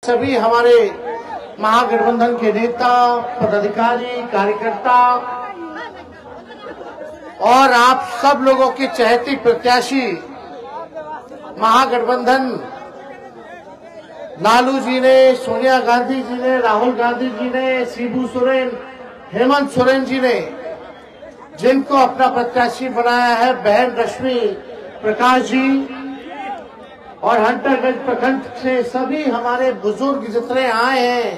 सभी हमारे महागठबंधन के नेता, पदाधिकारी, कार्यकर्ता और आप सब लोगों की चहेती प्रत्याशी महागठबंधन लालू जी ने, सोनिया गांधी जी ने, राहुल गांधी जी ने, शिबू सोरेन, हेमंत सोरेन जी ने जिनको अपना प्रत्याशी बनाया है, बहन रश्मि प्रकाश जी और हंटरगंज प्रखंड से सभी हमारे बुजुर्ग जितने आए हैं,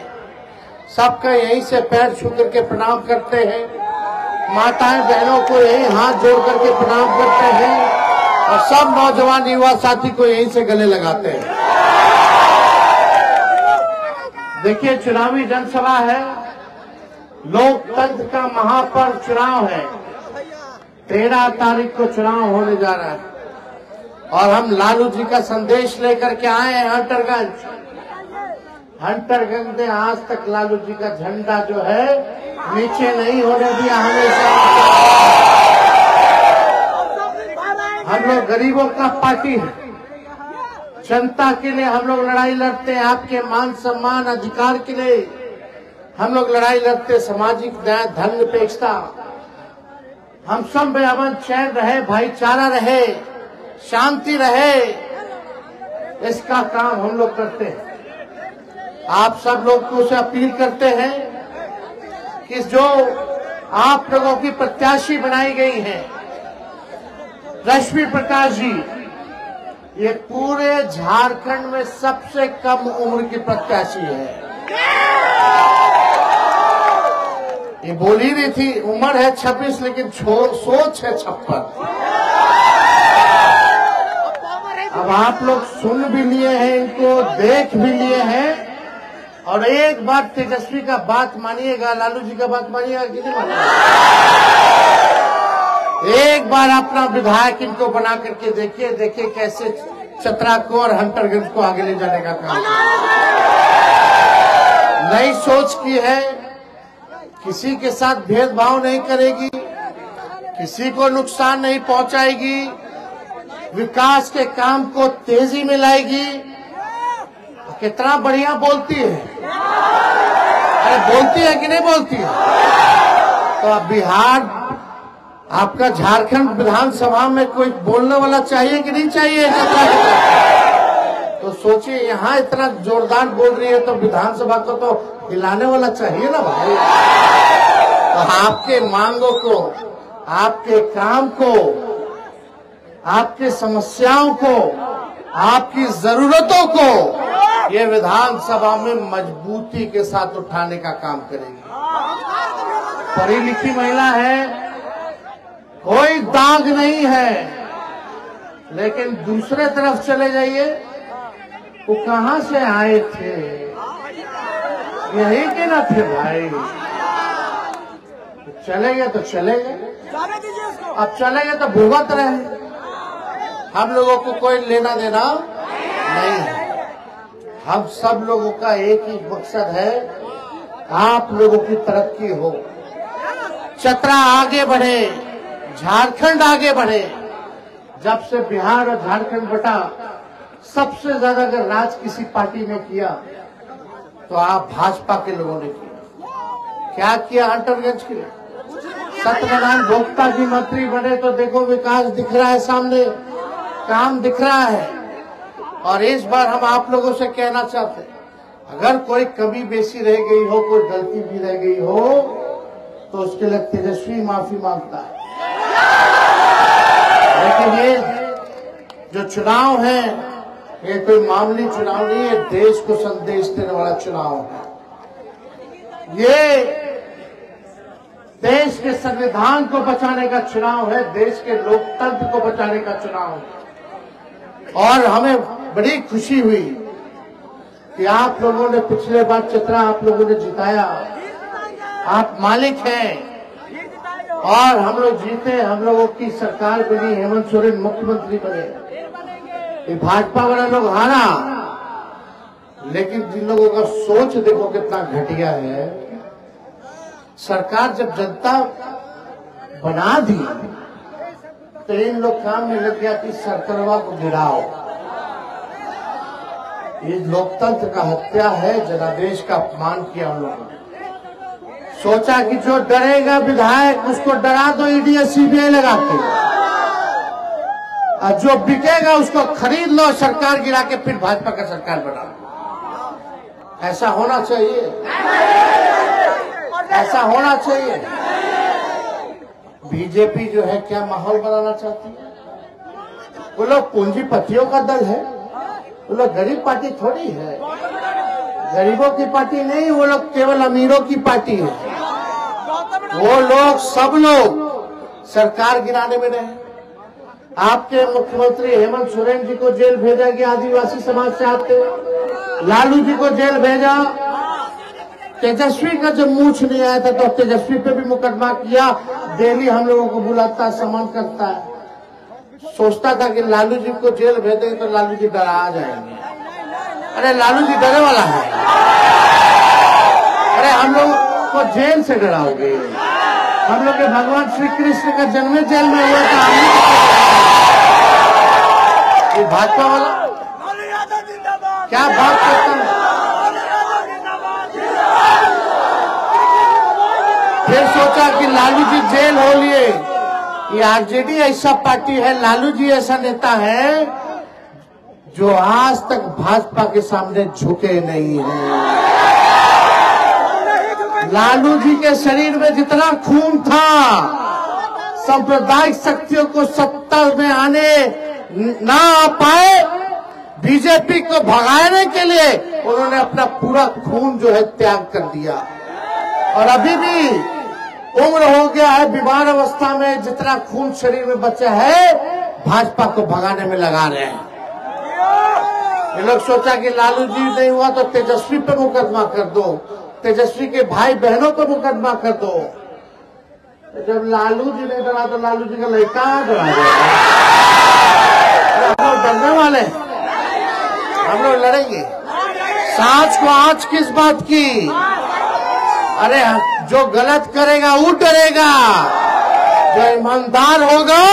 सबका यहीं से पैर छू करके प्रणाम करते हैं। माताएं बहनों को यहीं हाथ जोड़ करके प्रणाम करते हैं और सब नौजवान युवा साथी को यहीं से गले लगाते हैं। देखिए, चुनावी जनसभा है, लोकतंत्र का महापर्व चुनाव है। 13 तारीख को चुनाव होने जा रहा है और हम लालू जी का संदेश लेकर के आए हैं हंटरगंज। हंटरगंज ने आज तक लालू जी का झंडा जो है नीचे नहीं होने दिया। हमेशा हम लोग गरीबों का पार्टी है, जनता के लिए हम लोग लड़ाई लड़ते हैं, आपके मान सम्मान अधिकार के लिए हम लोग लड़ाई लड़ते, सामाजिक न्याय, धर्मनिरपेक्षता, हम सब में अमन चैन रहे, भाईचारा रहे, शांति रहे, इसका काम हम लोग करते हैं। आप सब लोग को से अपील करते हैं कि जो आप लोगों की प्रत्याशी बनाई गई हैं रश्मि प्रकाश जी, ये पूरे झारखंड में सबसे कम उम्र की प्रत्याशी है। ये बोल ही रही थी, उम्र है 26 लेकिन सोच है 56। अब आप लोग सुन भी लिए हैं, इनको देख भी लिए हैं और एक बार तेजस्वी का बात मानिएगा, लालू जी का बात मानिएगा कि नहीं मानिएगा। एक बार अपना विधायक इनको बना करके देखिए, देखिए कैसे चतरा को और हंटरगंज को आगे ले जाने का काम नई सोच की है। किसी के साथ भेदभाव नहीं करेगी, किसी को नुकसान नहीं पहुंचाएगी, विकास के काम को तेजी में लाएगी। कितना बढ़िया बोलती है, अरे बोलती है कि नहीं बोलती है। तो अब बिहार, आपका झारखंड विधानसभा में कोई बोलने वाला चाहिए कि नहीं चाहिए? तो सोचिए, यहाँ इतना जोरदार बोल रही है तो विधानसभा को तो हिलाने वाला चाहिए ना भाई। तो आपके मांगों को, आपके काम को, आपके समस्याओं को, आपकी जरूरतों को ये विधानसभा में मजबूती के साथ उठाने का काम करेगी। पढ़ी लिखी महिला है, कोई दाग नहीं है, लेकिन दूसरे तरफ चले जाइए, वो कहां से आए थे, यही के ना थे भाई। चले गए तो चले गए, अब चले गए तो भुगत रहे। हम लोगों को कोई लेना देना नहीं है। हम सब लोगों का एक ही मकसद है, आप लोगों की तरक्की हो, चतरा आगे बढ़े, झारखंड आगे बढ़े। जब से बिहार और झारखंड बटा, सबसे ज्यादा अगर राज किसी पार्टी ने किया तो आप भाजपा के लोगों ने किया। क्या किया हंटरगंज के लिए? सत्यनारायण भोक्ता जी मंत्री बने तो देखो विकास दिख रहा है, सामने काम दिख रहा है। और इस बार हम आप लोगों से कहना चाहते हैं, अगर कोई कमी बेसी रह गई हो, कोई गलती भी रह गई हो, तो उसके लिए तेजस्वी माफी मांगता है। लेकिन ये जो चुनाव है, ये कोई मामूली चुनाव नहीं है, देश को संदेश देने वाला चुनाव है। ये देश के संविधान को बचाने का चुनाव है, देश के लोकतंत्र को बचाने का चुनाव है। और हमें बड़ी खुशी हुई कि आप लोगों ने पिछले बार चतरा आप लोगों ने जिताया, आप मालिक हैं और हम लोग जीते, हम लोगों की सरकार बनी, हेमंत सोरेन मुख्यमंत्री बने। ये भाजपा वाला लोग हारा, लेकिन जिन लोगों का सोच देखो कितना घटिया है। सरकार जब जनता बना दी तो इन लोग काम में लग गया कि सरकारवा को गिराओ। ये लोकतंत्र का हत्या है, जनादेश का अपमान किया हम लोगों ने। सोचा कि जो डरेगा विधायक उसको डरा दो ईडी सीबीआई लगा के, और जो बिकेगा उसको खरीद लो, सरकार गिरा के फिर भाजपा का सरकार बना लो। ऐसा होना चाहिए, ऐसा होना चाहिए। बीजेपी जो है क्या माहौल बनाना चाहती है? वो लोग पूंजीपतियों का दल है, वो लोग गरीब पार्टी थोड़ी है, गरीबों की पार्टी नहीं, वो लोग केवल अमीरों की पार्टी है। वो लोग सब लोग सरकार गिराने में रहे। आपके मुख्यमंत्री हेमंत सोरेन जी को जेल भेजा गया, आदिवासी समाज से आते। लालू जी को जेल भेजा। तेजस्वी का जब मूछ नहीं आया था तो तेजस्वी पे भी मुकदमा किया। डेली हम लोगों को बुलाता है, सम्मान करता है। सोचता था कि लालू जी को जेल भेजेंगे तो लालू जी डरा जाएंगे। अरे लालू जी डरे वाला है? अरे हम लोग को जेल से डराओगे? हम लोग के भगवान श्री कृष्ण का जन्म जेल में हुआ था, ये भाजपा वाला क्या बात करता है? फिर सोचा कि लालू जी जेल हो लिए। ये आरजेडी ऐसा पार्टी है, लालू जी ऐसा नेता है जो आज तक भाजपा के सामने झुके नहीं है। लालू जी के शरीर में जितना खून था, सांप्रदायिक शक्तियों को सत्ता में आने ना आ पाए, बीजेपी को भगाने के लिए उन्होंने अपना पूरा खून जो है त्याग कर दिया। और अभी भी उम्र हो गया है, बीमार अवस्था में जितना खून शरीर में बचा है भाजपा को भगाने में लगा रहे हैं। ये लोग सोचा कि लालू जी नहीं हुआ तो तेजस्वी पे मुकदमा कर दो, तेजस्वी के भाई बहनों पर मुकदमा कर दो। जब लालू जी नहीं डरा तो लालू जी का लड़का डरा जाएगा। हम लोग डरने वाले, हम लोग लड़ेंगे। सांच को आज किस बात की? अरे जो गलत करेगा वो डरेगा, जो ईमानदार होगा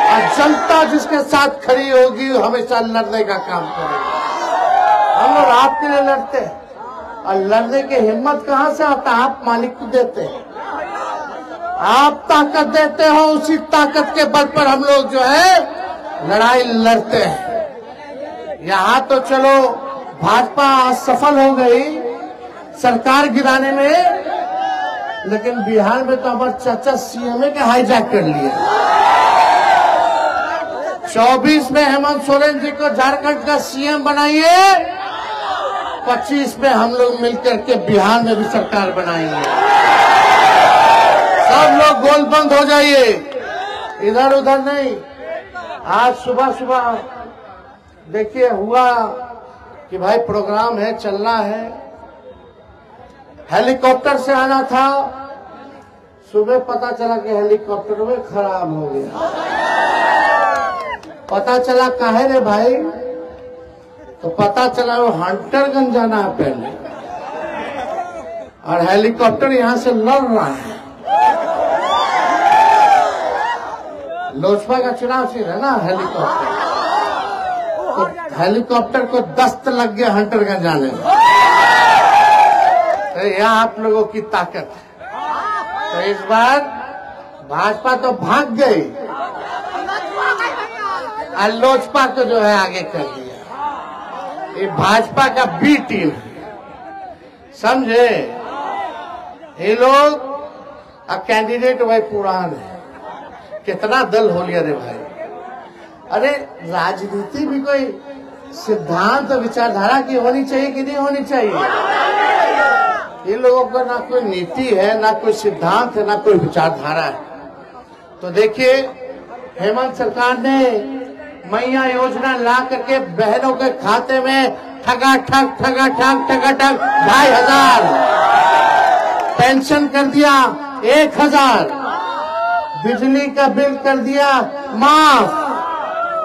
और जनता जिसके साथ खड़ी होगी हमेशा लड़ने का काम करेगा। हम लोग आपके लिए लड़ते हैं, और लड़ने की हिम्मत कहां से आता? आप मालिक को देते हैं, आप ताकत देते हो, उसी ताकत के बल पर हम लोग जो है लड़ाई लड़ते हैं। यहाँ तो चलो भाजपा सफल हो गई सरकार गिराने में, लेकिन बिहार में तो हमारे चाचा सीएम के हाईजैक कर लिए। 24 में हेमंत सोरेन जी को झारखंड का सीएम बनाइए, 25 में हम लोग मिलकर के बिहार में भी सरकार बनाएंगे। सब लोग गोलबंद हो जाइए, इधर उधर नहीं। आज सुबह सुबह देखिए हुआ कि भाई प्रोग्राम है, चलना है, हेलीकॉप्टर से आना था। सुबह पता चला कि हेलीकॉप्टर में खराब हो गया। पता चला काहे रे भाई? तो पता चला वो हंटरगंज जाना है पहले, और हेलीकॉप्टर यहां से लड़ रहा है। लोजपा का चुनाव सीन है ना, हेलीकॉप्टर तो हेलीकॉप्टर को दस्त लग गया हंटरगंज जाने में। तो यहाँ आप लोगों की ताकत है। तो इस बार भाजपा तो भाग गई और लोजपा को जो है आगे कर दिया। ये भाजपा का बी टीम है, समझे? ये लोग अब कैंडिडेट भाई पुरान है, कितना दल हो लिया रे भाई। अरे राजनीति भी कोई सिद्धांत विचारधारा की होनी चाहिए कि नहीं होनी चाहिए? ये लोगों को ना कोई नीति है, ना कोई सिद्धांत है, ना कोई विचारधारा है। तो देखिए हेमंत सरकार ने मैया योजना ला करके बहनों के खाते में ठगाठग 2,500 पेंशन कर दिया 1,000, बिजली का बिल कर दिया माफ।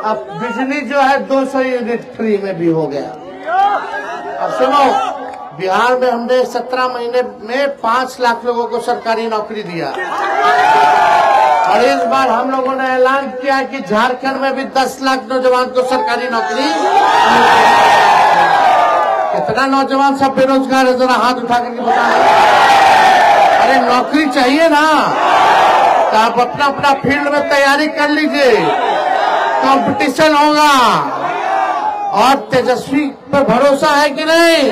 अब बिजली जो है 200 यूनिट फ्री में भी हो गया। अब सुनो, बिहार में हमने 17 महीने में 5 लाख लोगों को सरकारी नौकरी दिया, और इस बार हम लोगों ने ऐलान किया कि झारखंड में भी 10 लाख नौजवान को सरकारी नौकरी कितना नौजवान सब बेरोजगार है, जरा हाथ उठा करके बताएं। अरे नौकरी चाहिए ना, तो आप अपना अपना फील्ड में तैयारी कर लीजिए, कंपटीशन होगा। और तेजस्वी पर भरोसा है कि नहीं?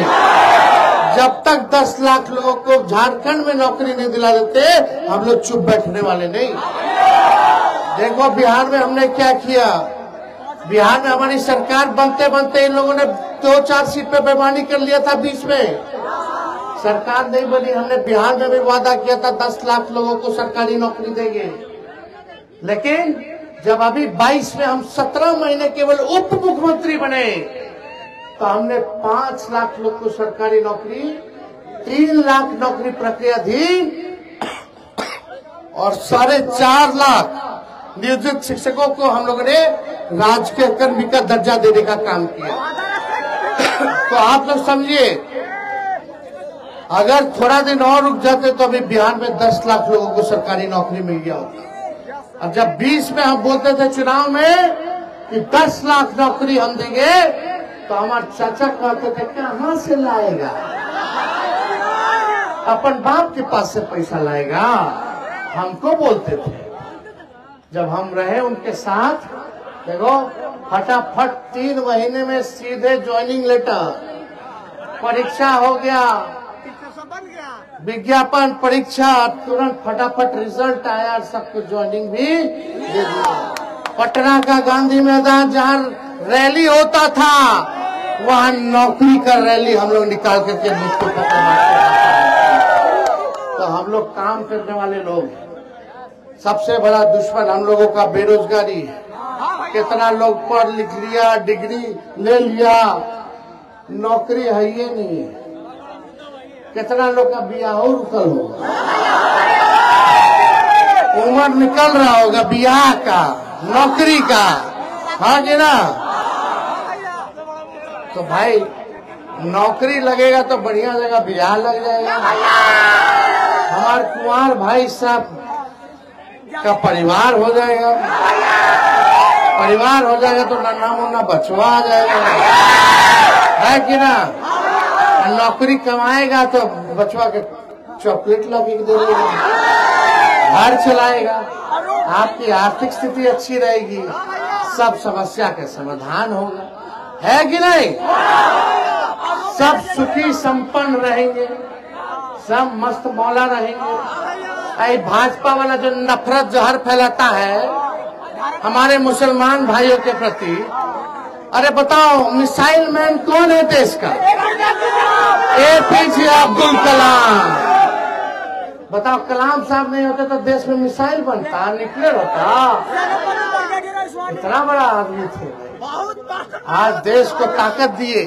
जब तक 10 लाख लोगों को झारखंड में नौकरी नहीं दिला देते, हम लोग चुप बैठने वाले नहीं। देखो बिहार में हमने क्या किया। बिहार में हमारी सरकार बनते बनते इन लोगों ने 2-4 सीट पे बेईमानी कर लिया था। बीच में सरकार नहीं बनी, हमने बिहार में भी वादा किया था 10 लाख लोगों को सरकारी नौकरी देंगे। लेकिन जब अभी 22 में हम 17 महीने केवल उप मुख्यमंत्री बने, तो हमने 5 लाख लोग को सरकारी नौकरी, 3 लाख नौकरी प्रक्रियाधीन और 4.5 लाख नियोजित शिक्षकों को हम लोगों ने राजकीय कर्मी का दर्जा देने का काम किया। तो आप लोग समझिए, अगर थोड़ा दिन और रुक जाते तो अभी बिहार में 10 लाख लोगों को सरकारी नौकरी मिल गया होता। और जब 20 में हम बोलते थे चुनाव में कि 10 लाख नौकरी हम देंगे, तो हमारे चाचा कहते थे कहां से लाएगा, अपन बाप के पास से पैसा लाएगा, हमको बोलते थे। जब हम रहे उनके साथ, देखो फटाफट 3 महीने में सीधे ज्वाइनिंग लेटर, परीक्षा हो गया, विज्ञापन परीक्षा, तुरंत फटाफट रिजल्ट आया, सबको ज्वाइनिंग भी दे दिया। पटना का गांधी मैदान जहां रैली होता था, वहां नौकरी का रैली हम लोग निकाल करके मुझको तो हम लोग काम करने वाले लोग। सबसे बड़ा दुश्मन हम लोगों का बेरोजगारी है। कितना लोग पढ़ लिख लिया, डिग्री ले लिया, नौकरी है ये नहीं है। कितना लोग का बियाह रुकल होगा, उम्र निकल रहा होगा बियाह का, नौकरी का, हाँ कि ना? तो भाई नौकरी लगेगा तो बढ़िया जगह बियाह लग जाएगा। हमारे कुंवर भाई साहब का परिवार हो जाएगा, परिवार हो जाएगा तो नन्हा मुन्ना बचवा आ जाएगा, है कि ना? नौकरी कमाएगा तो बचवा के चॉकलेट ला के दे देगा, घर चलाएगा, आपकी आर्थिक स्थिति अच्छी रहेगी, सब समस्या का समाधान होगा, है कि नहीं? सब सुखी संपन्न रहेंगे, सब मस्त मौला रहेंगे। भाजपा वाला जो नफरत जहर फैलाता है हमारे मुसलमान भाइयों के प्रति, अरे बताओ मिसाइल मैन कौन है देश का? APJ अब्दुल कलाम। बताओ कलाम साहब नहीं होते तो देश में मिसाइल बनता, न्यूक्लियर होता। इतना बड़ा आदमी थे, आज देश को ताकत दिए।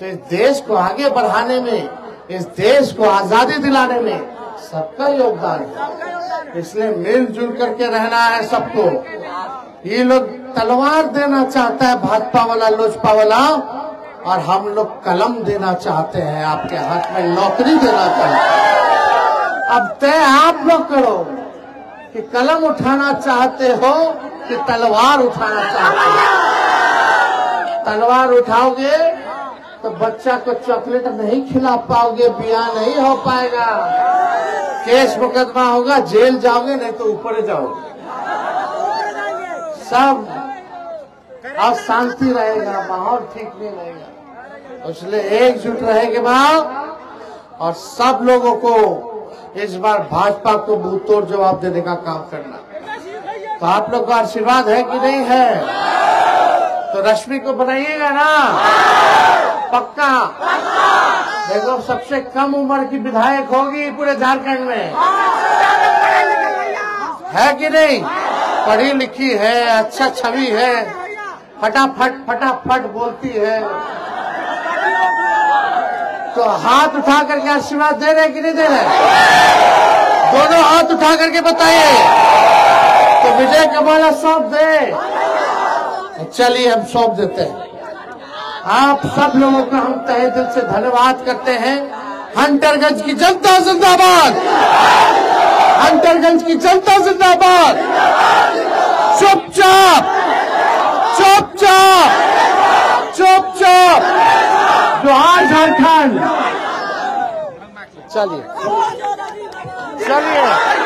तो इस देश को आगे बढ़ाने में, इस देश को आजादी दिलाने में सबका योगदान है। इसलिए मिलजुल करके रहना है सबको। ये लोग तलवार देना चाहता है भाजपा वाला, लोजपा वाला, और हम लोग कलम देना चाहते हैं, आपके हाथ में नौकरी देना चाहते हैं। अब तय आप लोग करो कि कलम उठाना चाहते हो कि तलवार उठाना चाहते हो। तलवार उठाओगे तो बच्चा को चॉकलेट नहीं खिला पाओगे, ब्याह नहीं हो पाएगा, केस मुकदमा होगा, जेल जाओगे, नहीं तो ऊपर जाओगे, सब अशांति रहेगा, माहौल ठीक नहीं रहेगा। इसलिए एकजुट रहेंगे बाप, और सब लोगों को इस बार भाजपा को मुंहतोड़ जवाब देने का काम करना। तो आप लोग का आशीर्वाद है कि नहीं है? तो रश्मि को बनाइएगा ना, पक्का। देखो सबसे कम उम्र की विधायक होगी पूरे झारखंड में, है कि नहीं? पढ़ी लिखी है, अच्छा छवि है, फटाफट बोलती है। तो हाथ उठा करके आशीर्वाद दे रहे कि नहीं दे रहे? दोनों हाथ उठा करके बताइए। तो विजय का माला सौंप दे। चलिए हम सौंप देते हैं। आप सब लोगों का हम तहे दिल से धन्यवाद करते हैं। हंटरगंज की जनता जिंदाबाद, हंटरगंज की जनता जिंदाबाद। चुपचाप चुपचाप चुपचाप जोहार झारखंड। चलिए चलिए